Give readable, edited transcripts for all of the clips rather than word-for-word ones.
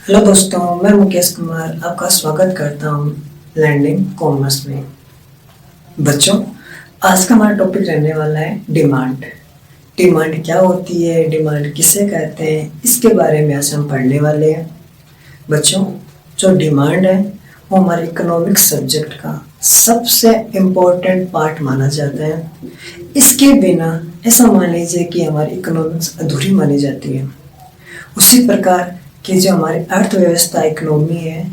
Hello दोस्तों, मैं मुकेश कुमार आपका स्वागत करता हूँ लर्निंग कॉमर्स में। बच्चों, आज का हमारा टॉपिक रहने वाला है डिमांड। डिमांड क्या होती है, डिमांड किसे कहते हैं, इसके बारे में आज हम पढ़ने वाले हैं। बच्चों, जो डिमांड है वो हमारे इकोनॉमिक सब्जेक्ट का सबसे इम्पोर्टेंट पार्ट माना जाता है। इसके बिना ऐसा मान लीजिए कि हमारी इकोनॉमिक्स अधूरी मानी जाती है। उसी प्रकार कि जो हमारी अर्थव्यवस्था इकोनॉमी है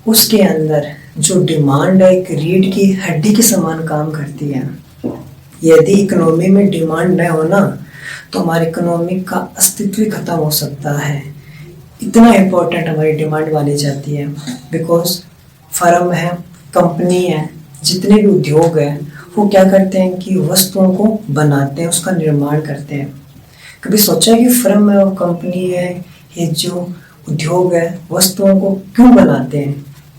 उसके अंदर जो डिमांड है एक रीढ़ की हड्डी के समान काम करती है। यदि इकोनॉमी में डिमांड न हो ना तो हमारी इकोनॉमी का अस्तित्व ही खत्म हो सकता है। इतना इम्पोर्टेंट हमारी डिमांड मानी जाती है। बिकॉज फर्म है, कंपनी है, जितने भी उद्योग हैं वो क्या करते हैं कि वस्तुओं को बनाते हैं, उसका निर्माण करते हैं। कभी सोचा है कि फर्म है और कंपनी है, ये जो उद्योग है वस्तुओं को क्यों बनाते हैं?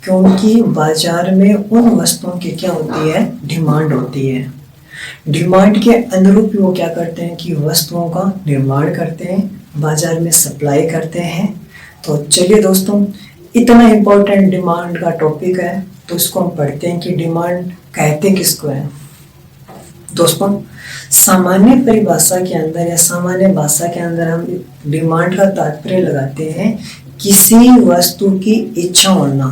क्योंकि बाजार में उन वस्तुओं की क्या होती है, डिमांड होती है। डिमांड के अनुरूप वो क्या करते हैं कि वस्तुओं का निर्माण करते हैं, बाजार में सप्लाई करते हैं। तो चलिए दोस्तों, इतना इम्पोर्टेंट डिमांड का टॉपिक है तो इसको हम पढ़ते हैं कि डिमांड कहते किसको है। दोस्तों, सामान्य परिभाषा के अंदर या सामान्य भाषा के अंदर हम डिमांड का तात्पर्य लगाते हैं किसी वस्तु की इच्छा होना।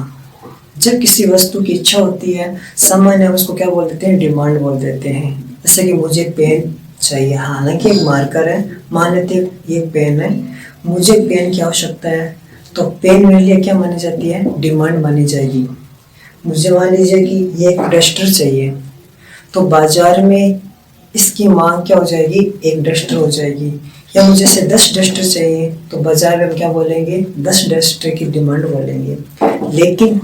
जब किसी वस्तु की इच्छा होती है सामान्य हम उसको क्या बोल देते हैं, डिमांड बोल देते हैं। जैसे कि मुझे पेन चाहिए, हालांकि एक मार्कर है, मान लेते हैं ये पेन है, मुझे पेन की आवश्यकता है तो पेन मेरे लिए क्या मानी जाती है, डिमांड मानी जाएगी। मुझे मान लीजिए कि ये एक डस्टर चाहिए तो बाजार में इसकी मांग क्या हो जाएगी, एक डस्टर हो जाएगी। या मुझे से 10 डस्टर चाहिए तो बाजार में हम क्या बोलेंगे, 10 डस्टर की डिमांड बोलेंगे। लेकिन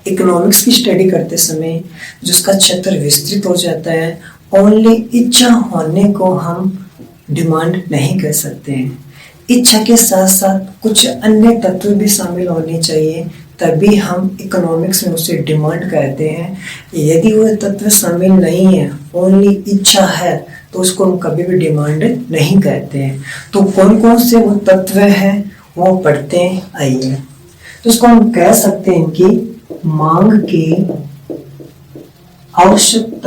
इकोनॉमिक्स की स्टडी करते समय जिसका क्षेत्र विस्तृत हो जाता है, ओनली इच्छा होने को हम डिमांड नहीं कह सकते हैं। इच्छा के साथ साथ कुछ अन्य तत्व भी शामिल होने चाहिए, तभी हम इकोनॉमिक्स में उसे डिमांड कहते हैं। यदि वह तत्व शामिल नहीं है, ओनली इच्छा है, तो उसको हम कभी भी डिमांड नहीं कहते हैं। तो कौन कौन से वो तत्व हैं वो पढ़ते हैं, आइए। तो इसको हम कह सकते हैं कि मांग के आवश्यक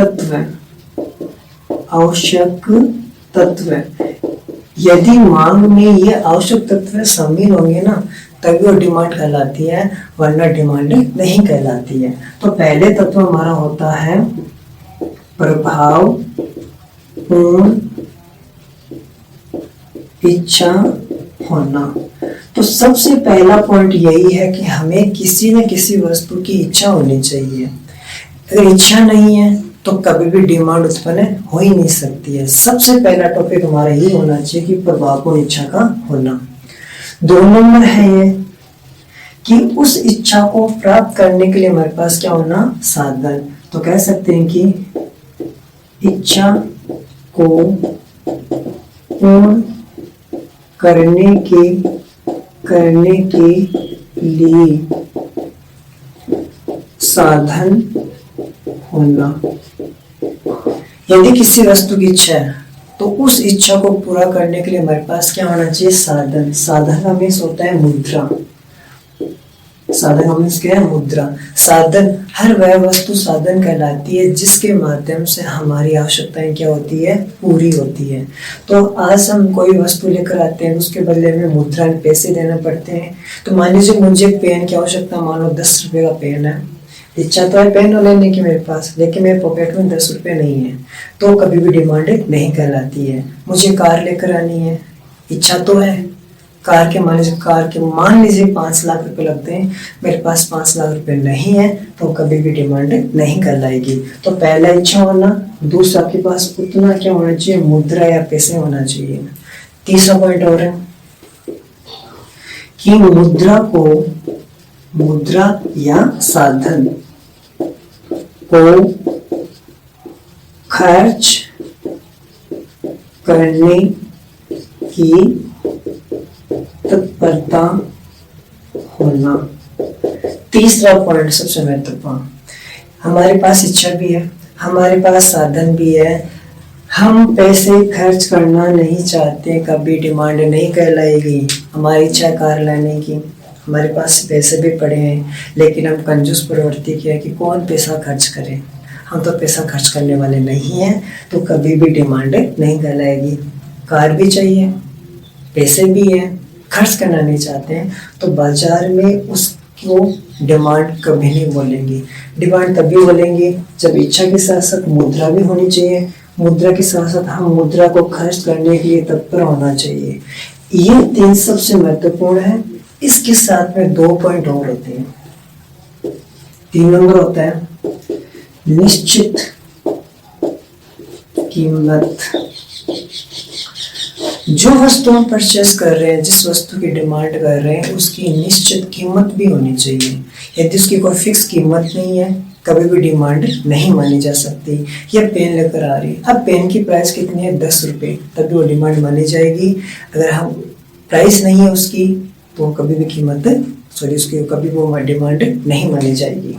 तत्व। यदि मांग में ये आवश्यक तत्व शामिल होंगे ना तभी वो डिमांड कहलाती है, वरना डिमांड नहीं कहलाती है। तो पहले तत्व हमारा होता है प्रभाव पूर्ण इच्छा होना। तो सबसे पहला पॉइंट यही है कि हमें किसी न किसी वस्तु की इच्छा होनी चाहिए। अगर इच्छा नहीं है तो कभी भी डिमांड उत्पन्न हो ही नहीं सकती है। सबसे पहला टॉपिक हमारा ये होना चाहिए कि प्रभावपूर्ण इच्छा का होना। 2 नंबर है ये कि उस इच्छा को प्राप्त करने के लिए हमारे पास क्या होना, साधन। तो कह सकते हैं कि इच्छा को पूर्ण करने के लिए साधन होना। यदि किसी वस्तु की इच्छा है तो उस इच्छा को पूरा करने के लिए हमारे पास क्या होना चाहिए, साधन। साधन का मीन्स होता है मुद्रा। साधन का मीन्स क्या है, मुद्रा। साधन, हर वह वस्तु साधन कहलाती है जिसके माध्यम से हमारी आवश्यकताएं क्या होती है, पूरी होती है। तो आज हम कोई वस्तु लेकर आते हैं, उसके बदले में मुद्रा पैसे देना पड़ते हैं। तो मान लीजिए मुझे पेन की आवश्यकता, मान लो 10 रुपये का पेन है। इच्छा तो है पेन लेने की मेरे पास, लेकिन मेरे पॉकेट में 10 रुपये नहीं है, तो कभी भी डिमांड नहीं कहलाती है। मुझे कार लेकर आनी है, इच्छा तो है कार के, मान लीजिए 5 लाख रुपए लगते हैं, मेरे पास 5 लाख रुपए नहीं है, तो कभी भी डिमांड नहीं कहलाएगी। तो पहला इच्छा होना, दूसरा आपके पास उतना क्या होना चाहिए, मुद्रा या पैसे होना चाहिए। तीसरा पॉइंट और है कि मुद्रा या साधन को खर्च करने की तत्परता होना। तीसरा पॉइंट सबसे महत्वपूर्ण, हमारे पास इच्छा भी है, हमारे पास साधन भी है, हम पैसे खर्च करना नहीं चाहते, कभी डिमांड नहीं कहलाएगी। हमारी इच्छा कार लाने की, हमारे पास पैसे भी पड़े हैं, लेकिन हम कंजूस प्रवृत्ति की है कि कौन पैसा खर्च करे। हम तो पैसा खर्च करने वाले नहीं हैं, तो कभी भी डिमांड नहीं कहलाएगी। कार भी चाहिए, पैसे भी हैं, खर्च करना नहीं चाहते हैं, तो बाजार में उसको डिमांड कभी नहीं बोलेंगे। डिमांड तभी बोलेंगे जब इच्छा के साथ साथ मुद्रा भी होनी चाहिए। मुद्रा के साथ साथ हम मुद्रा को खर्च करने के लिए तत्पर होना चाहिए। ये 3 सबसे महत्वपूर्ण है। इसके साथ में 2 पॉइंट और होते हैं। 3 नंबर होता है निश्चित कीमत। जो वस्तु हम परचेस कर रहे हैं, जिस वस्तु की डिमांड कर रहे हैं, उसकी निश्चित कीमत भी होनी चाहिए। यदि उसकी कोई फिक्स कीमत नहीं है, कभी भी डिमांड नहीं मानी जा सकती। यह पेन लेकर आ रही है, अब पेन की प्राइस कितनी है? 10 रुपये, तभी वो डिमांड मानी जाएगी। अगर हम प्राइस नहीं है उसकी, तो कभी भी कीमत उसकी कभी वो डिमांड नहीं मानी जाएगी।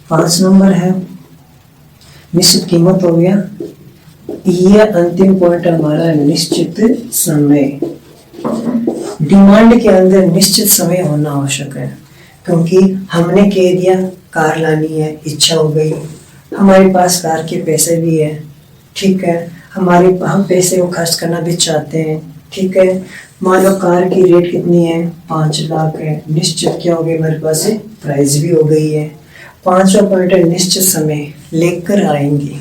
5 नंबर है निश्चित कीमत हो गया। यह अंतिम पॉइंट हमारा निश्चित समय। डिमांड के अंदर निश्चित समय होना आवश्यक है, क्योंकि हमने कह दिया कार लानी है, इच्छा हो गई, हमारे पास कार के पैसे भी है, ठीक है, हम पैसे को खर्च करना भी चाहते हैं, ठीक है। मान लो कार की रेट कितनी है? 5 लाख है। निश्चित क्या हो गई हमारे पास? प्राइस भी हो गई है। 5वां पॉइंट है निश्चित समय लेकर आएंगे।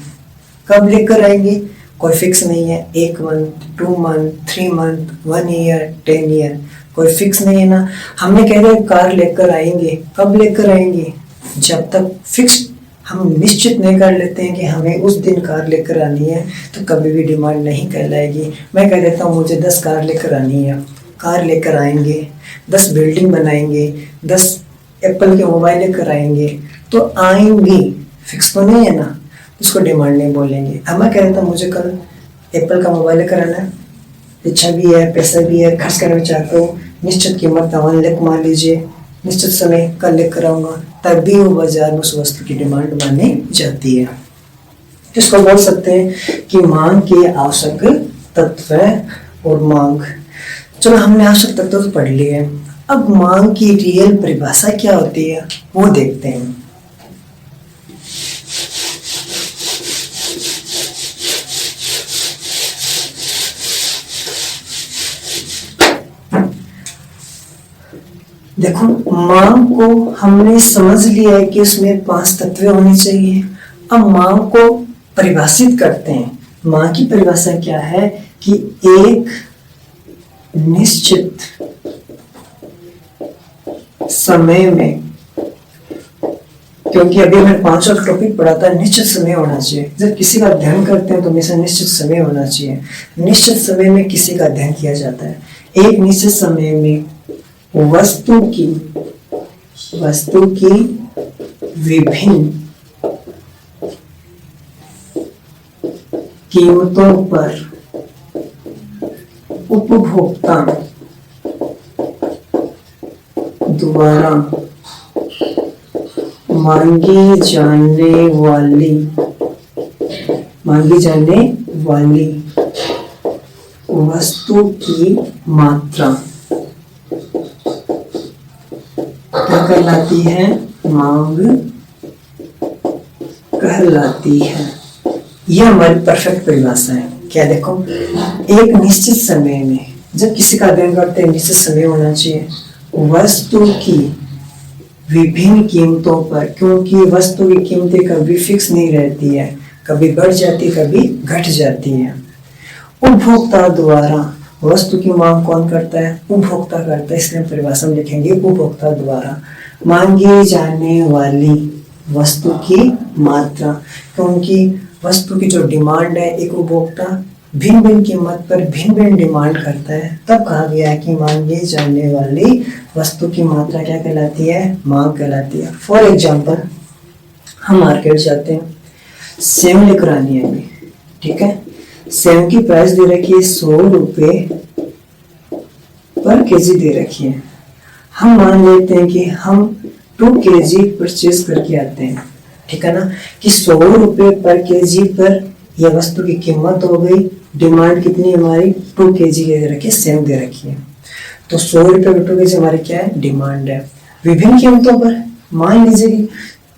कब लेकर आएंगे? कोई फिक्स नहीं है, 1 month, 2 month, 3 month, 1 year, 10 year, कोई फिक्स नहीं है ना। हमने कह दिया कार लेकर आएंगे, कब लेकर आएंगे? जब तक फिक्स हम निश्चित नहीं कर लेते हैं कि हमें उस दिन कार लेकर आनी है, तो कभी भी डिमांड नहीं कहलाएगी। मैं कह देता हूँ मुझे 10 कार लेकर आनी है, कार लेकर आएंगे, 10 बिल्डिंग बनाएंगे, 10 एप्पल के मोबाइल लेकर आएंगे, तो आएंगी, फिक्स तो नहीं है ना, उसको डिमांड नहीं बोलेंगे। अब मैं कह देता हूँ मुझे कल एप्पल का मोबाइल लेकर आना है, इच्छा भी है, पैसा भी है, खर्च करना चाहते हो, निश्चित कीमत 1 लाख मान लीजिए, निश्चित समय कल लेकर आऊँगा, तभी वो बाजार में उस वस्तु की डिमांड मानी जाती है। इसको बोल सकते हैं कि मांग के आवश्यक तत्व और मांग। चलो हमने आवश्यक तत्व तो पढ़ लिए, अब मांग की रियल परिभाषा क्या होती है वो देखते हैं। देखो, मांग को हमने समझ लिया है कि उसमें 5 तत्व होने चाहिए। अब मांग को परिभाषित करते हैं। मांग की परिभाषा क्या है कि एक निश्चित समय में, क्योंकि अभी मैंने 5वां टॉपिक पढ़ा था, निश्चित समय होना चाहिए। जब किसी का अध्ययन करते हैं तो हमेशा निश्चित समय होना चाहिए। निश्चित समय में किसी का अध्ययन किया जाता है। एक निश्चित समय में वस्तु की विभिन्न कीमतों पर उपभोक्ता द्वारा मांगी जाने वाली वस्तु की मात्रा क्या कहलाती है? मांग कहलाती है। यह हमारी परफेक्ट परिभाषा है। क्या देखो, एक निश्चित समय में जब किसी का अध्ययन करते हैं, निश्चित समय होना चाहिए वस्तु की विभिन्न कीमतों पर, क्योंकि वस्तु की कीमतें कभी फिक्स नहीं रहती है, कभी बढ़ जाती, कभी घट जाती है। उपभोक्ता द्वारा, वस्तु की मांग कौन करता है? उपभोक्ता करता है, इसलिए परिभाषा में लिखेंगे उपभोक्ता द्वारा मांगी जाने वाली वस्तु की मात्रा, क्योंकि वस्तु की जो डिमांड है, एक उपभोक्ता भिन्न भिन्न कीमत पर भिन्न भिन्न डिमांड करता है, तब कहा गया है कि मांगी जाने वाली वस्तु की मात्रा क्या कहलाती है? मांग कहलाती है। फॉर एग्जाम्पल, हम मार्केट जाते हैं, सेव लेकर आनी है हमें, ठीक है, सेव की प्राइस दे रखी है 100 रुपये पर केजी दे रखी है। हम मान लेते हैं कि हम 2 केजी परचेज करके आते हैं, ठीक है ना, कि 100 रुपये पर केजी पर यह वस्तु की कीमत हो गई। डिमांड कितनी हमारी? 2 केजी दे रखी है, सेव दे रखी है। तो 100 रुपये per केजी हमारी क्या है, डिमांड है। विभिन्न कीमतों पर मान लीजिए कि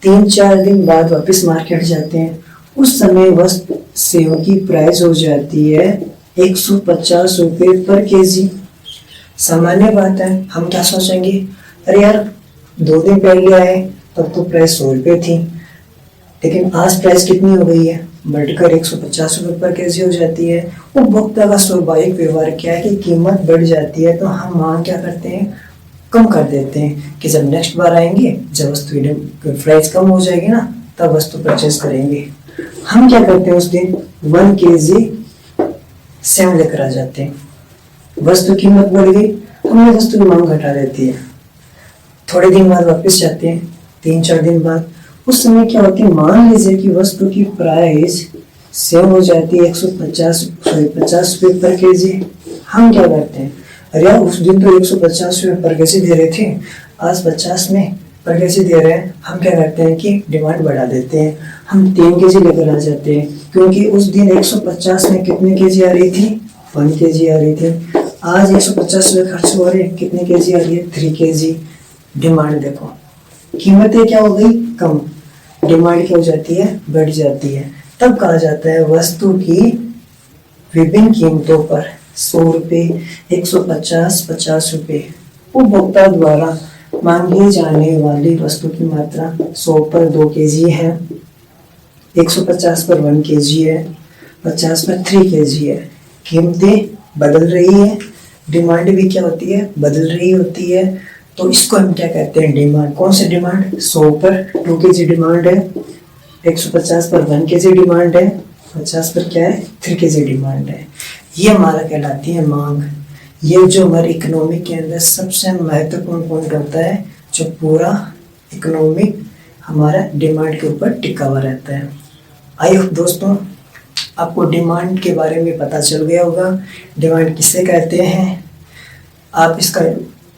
3-4 दिन बाद वापस मार्केट जाते हैं, उस समय वस्तु सेव की प्राइस हो जाती है 150 रुपये पर केजी। सामान्य बात है, हम क्या सोचेंगे, अरे यार 2 दिन पहले आए तब तो प्राइस 100 रुपये थी, लेकिन आज प्राइस कितनी हो गई है, बढ़कर 150 रुपये पर केजी हो जाती है। उपभोक्ता का स्वाभाविक व्यवहार क्या है कि कीमत बढ़ जाती है तो हम मांग क्या करते हैं, कम कर देते हैं कि जब नेक्स्ट बार आएंगे, जब वस्तु की प्राइस कम हो जाएगी ना, तब वस्तु परचेज करेंगे। हम क्या करते हैं, उस दिन 1 केजी सेव लेकर आ जाते हैं। वस्तु कीमत बढ़ गई, हमने वस्तु की मांग घटा देती है। थोड़े दिन बाद वापस जाते हैं, 3-4 दिन बाद, उस समय क्या होती है, मान लीजिए कि वस्तु की प्राइस सेव हो जाती है 150 रुपये पर केजी। हम क्या करते हैं, अरे यार उस दिन तो 150 रुपये पर केजी दे रहे थे, आज 50 में पर केजी दे रहे हैं। हम क्या करते हैं कि डिमांड बढ़ा देते हैं, हम 3 केजी लेकर आ जाते हैं, क्योंकि उस दिन 150 में कितने केजी आ रही थी, 1 केजी आ रही थी। आज 150 रुपये खर्च हो रहे हैं, कितने केजी आ रही है, 3 केजी। डिमांड देखो, कीमतें क्या हो गई, कम, डिमांड क्या हो जाती है, बढ़ जाती है। तब कहा जाता है वस्तु की विभिन्न कीमतों पर 100 रुपये, 150, 50 रुपये उपभोक्ता द्वारा मांगी जाने वाली वस्तु की मात्रा 100 पर 2 केजी है, 150 पर 1 केजी है, 50 पर 3 केजी है। कीमतें बदल रही है, डिमांड भी क्या होती है, बदल रही होती है। तो इसको हम क्या कहते हैं, डिमांड। कौन सी डिमांड, 100 पर 2 केजी डिमांड है, 150 पर 1 केजी डिमांड है, 50 पर क्या है, 3 केजी डिमांड है। ये हमारा कहलाती है मांग। ये जो हमारे इकोनॉमिक के अंदर सबसे महत्वपूर्ण पॉइंट होता है, जो पूरा इकोनॉमिक हमारा डिमांड के ऊपर टिका हुआ रहता है। आई होप दोस्तों आपको डिमांड के बारे में पता चल गया होगा, डिमांड किसे कहते हैं। आप इसका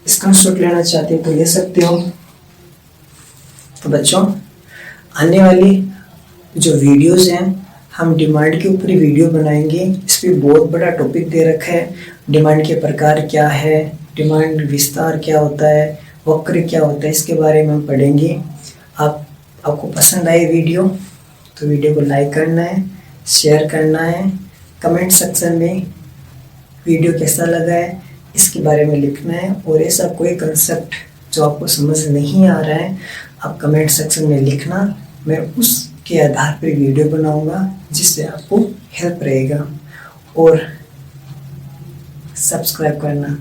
स्क्रीनशॉट लेना चाहते हैं तो ले सकते हो। तो बच्चों, आने वाली जो वीडियोस हैं, हम डिमांड के ऊपर ही वीडियो बनाएंगे। इस पर बहुत बड़ा टॉपिक दे रखा है, डिमांड के प्रकार क्या है, डिमांड विस्तार क्या होता है, वक्र क्या होता है, इसके बारे में हम पढ़ेंगे। आपको पसंद आए वीडियो तो वीडियो को लाइक करना है, शेयर करना है, कमेंट सेक्शन में वीडियो कैसा लगा है इसके बारे में लिखना है। और ऐसा कोई कंसेप्ट जो आपको समझ नहीं आ रहा है, आप कमेंट सेक्शन में लिखना, मैं उसके आधार पर वीडियो बनाऊंगा जिससे आपको हेल्प रहेगा। और सब्सक्राइब करना,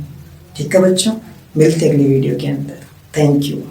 ठीक है बच्चों। मिलते हैं अगली वीडियो के अंदर। Thank you.